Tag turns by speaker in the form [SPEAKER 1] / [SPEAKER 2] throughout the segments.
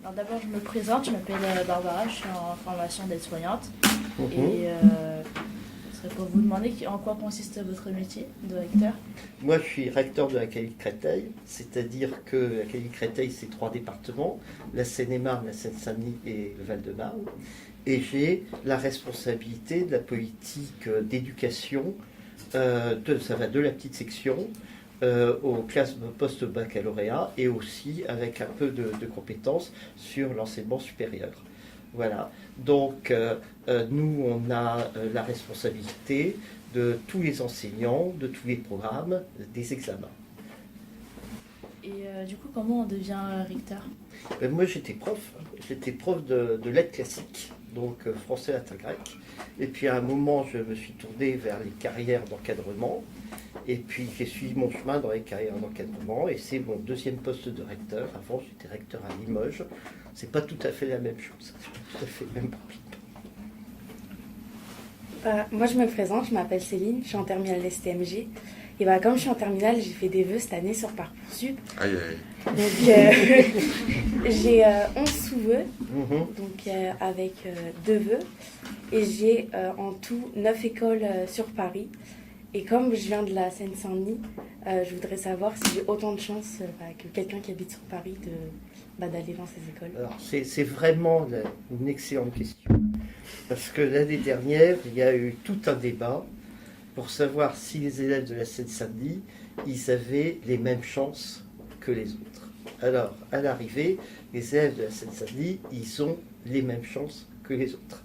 [SPEAKER 1] Alors d'abord, je me présente, je m'appelle Barbara, je suis en formation d'aide-soignante.
[SPEAKER 2] Mhm.
[SPEAKER 1] Et ce serait pour vous demander en quoi consiste votre métier de recteur.
[SPEAKER 2] Moi, je suis recteur de l'Académie de Créteil, c'est-à-dire que l'Académie de Créteil, c'est 3 départements, la Seine-et-Marne, la Seine-Saint-Denis et le Val-de-Marne. Et j'ai la responsabilité de la politique d'éducation, ça va de la petite section aux classes post-baccalauréat et aussi avec un peu de compétences sur l'enseignement supérieur. Voilà. Donc, nous, on a la responsabilité de tous les enseignants, de tous les programmes, des examens.
[SPEAKER 1] Et du coup, comment on devient recteur?
[SPEAKER 2] Moi, j'étais prof de lettres classiques, donc français, latin, grec. Et puis à un moment, je me suis tourné vers les carrières d'encadrement. Et puis j'ai suivi mon chemin dans les carrières d'encadrement. Et c'est mon 2e poste de recteur. Avant, j'étais recteur à Limoges. C'est pas tout à fait la même chose. C'est pas tout à fait le même profil.
[SPEAKER 3] Moi, je me présente, je m'appelle Céline, je suis en terminale STMG. Et bah, comme je suis en terminale, j'ai fait des vœux cette année sur Parcoursup.
[SPEAKER 4] Aïe, aïe.
[SPEAKER 3] Donc, j'ai 11 sous-vœux,
[SPEAKER 2] Mhm.
[SPEAKER 3] donc avec 2 vœux. Et j'ai en tout 9 écoles sur Paris. Et comme je viens de la Seine-Saint-Denis, je voudrais savoir si j'ai autant de chance que quelqu'un qui habite sur Paris d'aller dans ces écoles.
[SPEAKER 2] Alors, c'est vraiment une excellente question. Parce que l'année dernière, il y a eu tout un débat pour savoir si les élèves de la Seine-Saint-Denis, ils avaient les mêmes chances que les autres. Alors, à l'arrivée, les élèves de la Seine-Saint-Denis, ils ont les mêmes chances que les autres.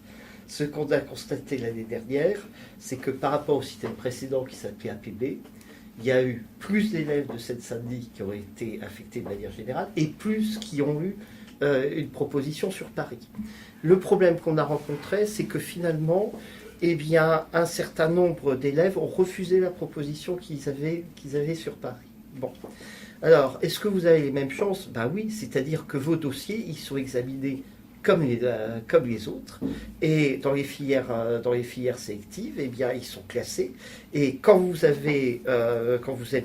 [SPEAKER 2] Ce qu'on a constaté l'année dernière, c'est que par rapport au système précédent qui s'appelait APB, il y a eu plus d'élèves de Seine-Saint-Denis qui ont été affectés de manière générale et plus qui ont eu une proposition sur Paris. Le problème qu'on a rencontré, c'est que finalement, eh bien, un certain nombre d'élèves ont refusé la proposition qu'ils avaient sur Paris. Bon. Alors, est-ce que vous avez les mêmes chances? Ben oui, c'est-à-dire que vos dossiers, ils sont examinés comme les autres, et dans les filières sélectives, eh bien, ils sont classés. Et quand vous êtes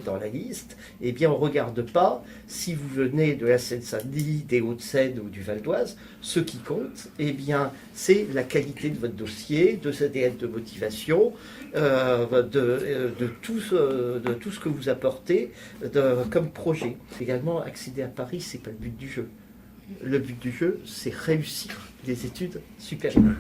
[SPEAKER 2] dans la liste, eh bien, on ne regarde pas si vous venez de la Seine-Saint-Denis, des Hauts-de-Seine ou du Val d'Oise. Ce qui compte, eh bien, c'est la qualité de votre dossier, de sa lettre de motivation, de tout ce que vous apportez comme projet. Également, accéder à Paris, c'est pas le but du jeu. Le but du jeu, c'est réussir des études supérieures.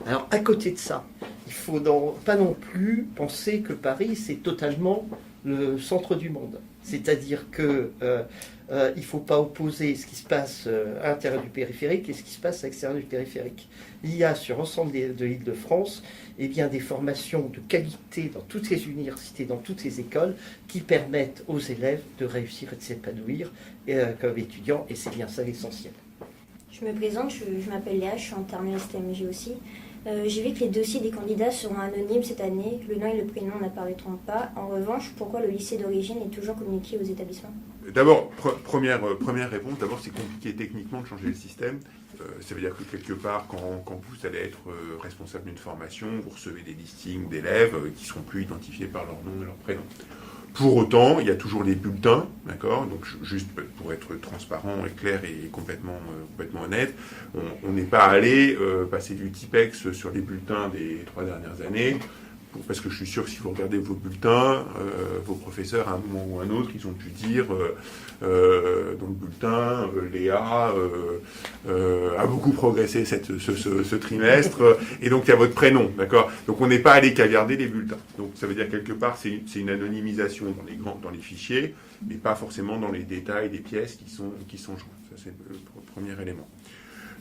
[SPEAKER 2] Alors, à côté de ça, il ne faut pas non plus penser que Paris, c'est totalement le centre du monde. C'est-à-dire qu'il ne faut pas opposer ce qui se passe à l'intérieur du périphérique et ce qui se passe à l'extérieur du périphérique. Il y a sur l'ensemble de l'Île-de-France eh bien, des formations de qualité dans toutes les universités, dans toutes les écoles, qui permettent aux élèves de réussir et de s'épanouir comme étudiants, et c'est bien ça l'essentiel.
[SPEAKER 5] Je me présente, je m'appelle Léa, je suis en terminale STMG aussi. J'ai vu que les dossiers des candidats seront anonymes cette année, le nom et le prénom n'apparaîtront pas. En revanche, pourquoi le lycée d'origine est toujours communiqué aux établissements?
[SPEAKER 4] D'abord, première réponse, d'abord c'est compliqué techniquement de changer le système. Ça veut dire que quelque part, quand vous allez être responsable d'une formation, vous recevez des listings d'élèves qui ne seront plus identifiés par leur nom et leur prénom. Pour autant, il y a toujours les bulletins, d'accord? Donc juste pour être transparent et clair et complètement honnête, on n'est pas allé passer du Tipex sur les bulletins des 3 dernières années, parce que je suis sûr que si vous regardez vos bulletins, vos professeurs à un moment ou à un autre, ils ont pu dire dans le bulletin, Léa a beaucoup progressé ce trimestre, et donc il y a votre prénom, d'accord? Donc on n'est pas allé caviarder les bulletins. Donc ça veut dire quelque part c'est une anonymisation dans les fichiers, mais pas forcément dans les détails des pièces qui sont jointes. Ça c'est le premier élément.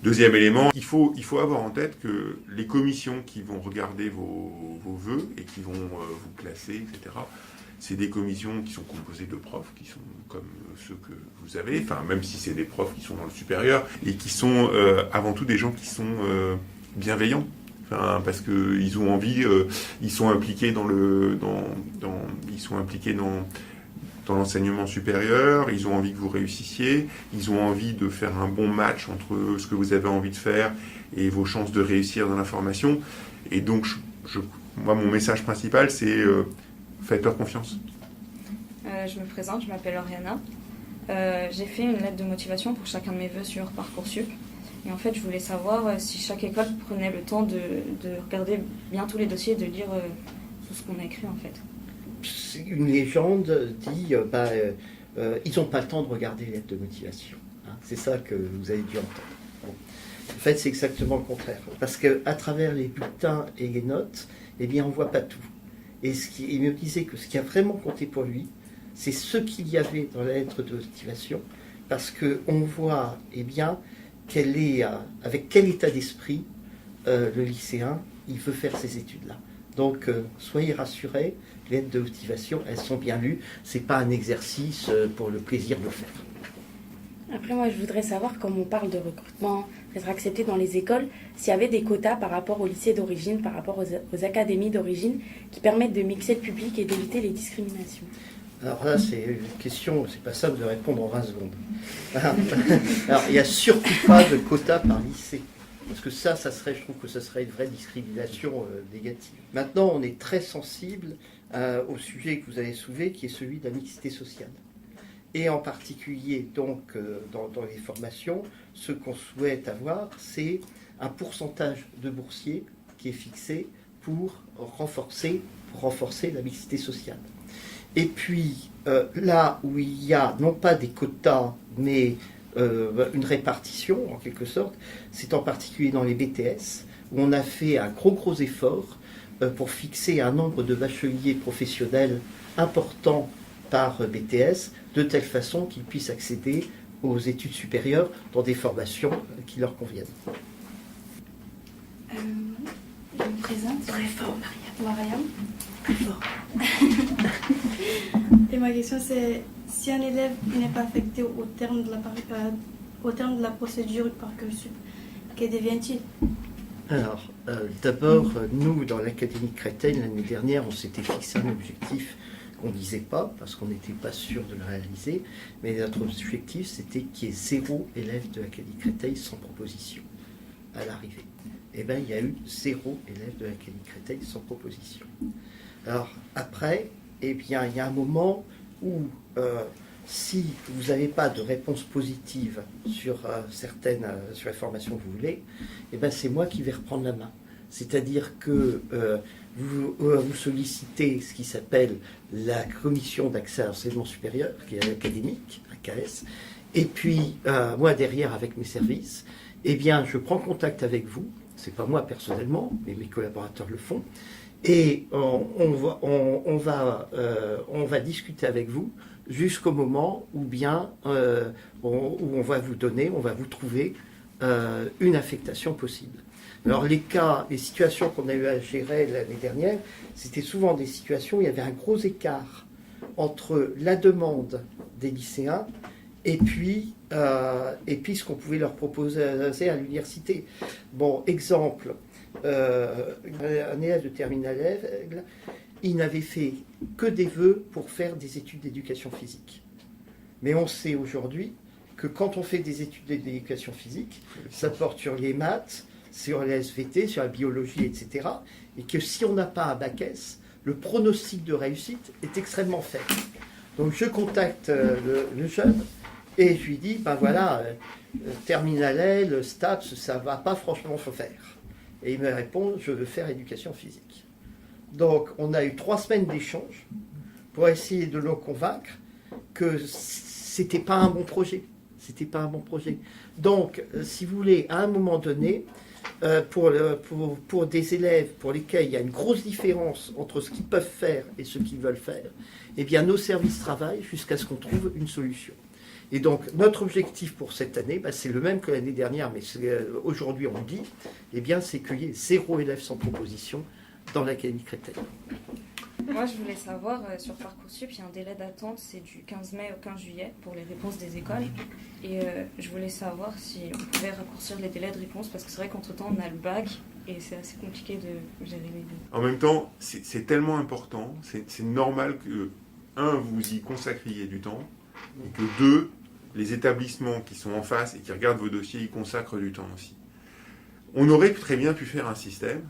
[SPEAKER 4] Deuxième élément, il faut avoir en tête que les commissions qui vont regarder vos vœux et qui vont vous classer, etc., c'est des commissions qui sont composées de profs, qui sont comme ceux que vous avez, enfin même si c'est des profs qui sont dans le supérieur, et qui sont avant tout des gens qui sont bienveillants. Enfin, parce que ils ont envie, ils sont impliqués dans l'enseignement supérieur, ils ont envie que vous réussissiez, ils ont envie de faire un bon match entre ce que vous avez envie de faire et vos chances de réussir dans la formation. Et donc, moi, mon message principal, c'est faites-leur confiance.
[SPEAKER 6] Je me présente, je m'appelle Oriana. J'ai fait une lettre de motivation pour chacun de mes vœux sur Parcoursup. Et en fait, je voulais savoir si chaque école prenait le temps de regarder bien tous les dossiers et de lire tout ce qu'on a écrit en fait.
[SPEAKER 2] Une légende dit ils n'ont pas le temps de regarder les lettres de motivation. Hein. C'est ça que vous avez dû entendre. Bon. En fait, c'est exactement le contraire. Parce qu'à travers les bulletins et les notes, eh bien, on ne voit pas tout. Et il me disait que ce qui a vraiment compté pour lui, c'est ce qu'il y avait dans la lettre de motivation, parce qu'on voit eh bien, avec quel état d'esprit le lycéen il veut faire ces études-là. Donc, soyez rassurés, les lettres de motivation, elles sont bien lues. Ce n'est pas un exercice pour le plaisir de le faire.
[SPEAKER 3] Après, moi, je voudrais savoir, comme on parle de recrutement, d'être accepté dans les écoles, s'il y avait des quotas par rapport au lycée d'origine, par rapport aux académies d'origine, qui permettent de mixer le public et d'éviter les discriminations.
[SPEAKER 2] Alors là, c'est une question, c'est pas simple de répondre en 20 secondes. Alors, il n'y a surtout pas de quota par lycée. Parce que ça serait, je trouve que ça serait une vraie discrimination négative. Maintenant, on est très sensible au sujet que vous avez soulevé, qui est celui de la mixité sociale. Et en particulier, donc, dans les formations, ce qu'on souhaite avoir, c'est un pourcentage de boursiers qui est fixé pour renforcer la mixité sociale. Et puis, là où il y a, non pas des quotas, mais une répartition, en quelque sorte, c'est en particulier dans les BTS, où on a fait un gros effort pour fixer un nombre de bacheliers professionnels important par BTS, de telle façon qu'ils puissent accéder aux études supérieures dans des formations qui leur conviennent.
[SPEAKER 7] Je me présente.
[SPEAKER 3] Très fort,
[SPEAKER 7] Mariam.
[SPEAKER 3] Plus fort.
[SPEAKER 7] Et ma question c'est, si un élève n'est pas affecté au terme de la procédure Parcoursup, que devient-il?
[SPEAKER 2] Alors, d'abord, nous, dans l'Académie Créteil, l'année dernière, on s'était fixé un objectif qu'on ne disait pas, parce qu'on n'était pas sûr de le réaliser, mais notre objectif, c'était qu'il y ait 0 élève de l'Académie Créteil sans proposition à l'arrivée. Eh bien, il y a eu 0 élève de l'Académie Créteil sans proposition. Alors, après, eh bien, il y a un moment où, si vous n'avez pas de réponse positive sur sur les formations que vous voulez, eh bien, c'est moi qui vais reprendre la main. C'est-à-dire que vous sollicitez ce qui s'appelle la commission d'accès à l'enseignement supérieur, qui est académique, AKS, et puis moi derrière avec mes services, eh bien je prends contact avec vous, c'est pas moi personnellement, mais mes collaborateurs le font, et on va discuter avec vous jusqu'au moment où bien où on va vous donner, on va vous trouver une affectation possible. Alors les situations qu'on a eu à gérer l'année dernière, c'était souvent des situations où il y avait un gros écart entre la demande des lycéens et puis ce qu'on pouvait leur proposer à l'université. Bon, exemple, un élève de terminale, il n'avait fait que des vœux pour faire des études d'éducation physique. Mais on sait aujourd'hui que quand on fait des études d'éducation physique, ça porte sur les maths, sur la SVT, sur la biologie, etc. Et que si on n'a pas un bac S, le pronostic de réussite est extrêmement faible. Donc je contacte le jeune et je lui dis, ben voilà, terminale L, STAPS, ça ne va pas franchement se faire. Et il me répond, je veux faire éducation physique. Donc on a eu 3 semaines d'échange pour essayer de le convaincre que c'était pas un bon projet. C'était pas un bon projet. Donc, si vous voulez, à un moment donné, pour des élèves pour lesquels il y a une grosse différence entre ce qu'ils peuvent faire et ce qu'ils veulent faire, eh bien, nos services travaillent jusqu'à ce qu'on trouve une solution. Et donc, notre objectif pour cette année, c'est le même que l'année dernière, mais aujourd'hui on dit, eh bien, c'est qu'il y ait 0 élève sans proposition dans l'Académie Créteil.
[SPEAKER 6] Moi, je voulais savoir, sur Parcoursup, il y a un délai d'attente, c'est du 15 mai au 15 juillet pour les réponses des écoles. Et je voulais savoir si on pouvait raccourcir les délais de réponse, parce que c'est vrai qu'entre-temps, on a le bac, et c'est assez compliqué de gérer les deux.
[SPEAKER 4] En même temps, c'est tellement important, c'est normal que, 1, vous y consacriez du temps, et que 2, les établissements qui sont en face et qui regardent vos dossiers y consacrent du temps aussi. On aurait très bien pu faire un système,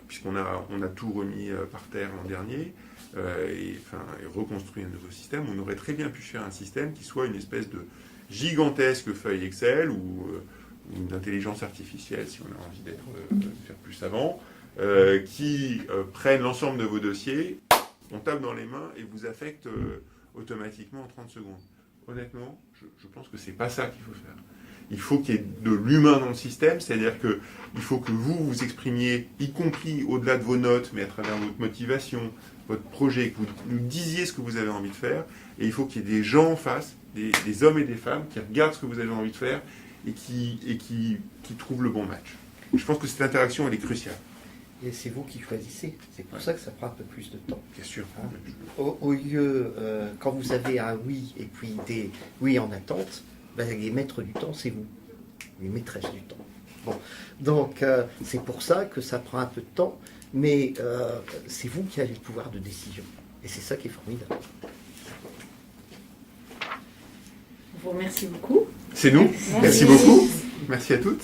[SPEAKER 4] puisqu'on a tout remis par terre l'an dernier, et reconstruire un nouveau système, on aurait très bien pu faire un système qui soit une espèce de gigantesque feuille Excel ou d'intelligence artificielle, si on a envie de faire plus savant, qui prennent l'ensemble de vos dossiers, on tape dans les mains et vous affecte automatiquement en 30 secondes. Honnêtement, je pense que c'est pas ça qu'il faut faire. Il faut qu'il y ait de l'humain dans le système, c'est-à-dire qu'il faut que vous vous exprimiez, y compris au-delà de vos notes, mais à travers votre motivation, votre projet, que vous nous disiez ce que vous avez envie de faire, et il faut qu'il y ait des gens en face, des hommes et des femmes, qui regardent ce que vous avez envie de faire et qui trouvent le bon match. Je pense que cette interaction, elle est cruciale.
[SPEAKER 2] Et c'est vous qui choisissez. C'est pour ça que ça prend un peu plus de temps.
[SPEAKER 4] Bien sûr.
[SPEAKER 2] Hein. Au lieu, quand vous avez un oui et puis des oui en attente, ben, les maîtres du temps, c'est vous. Les maîtresses du temps. Bon. Donc, c'est pour ça que ça prend un peu de temps, mais c'est vous qui avez le pouvoir de décision. Et c'est ça qui est formidable.
[SPEAKER 1] Je vous remercie beaucoup.
[SPEAKER 4] C'est nous. Merci beaucoup. Merci à toutes.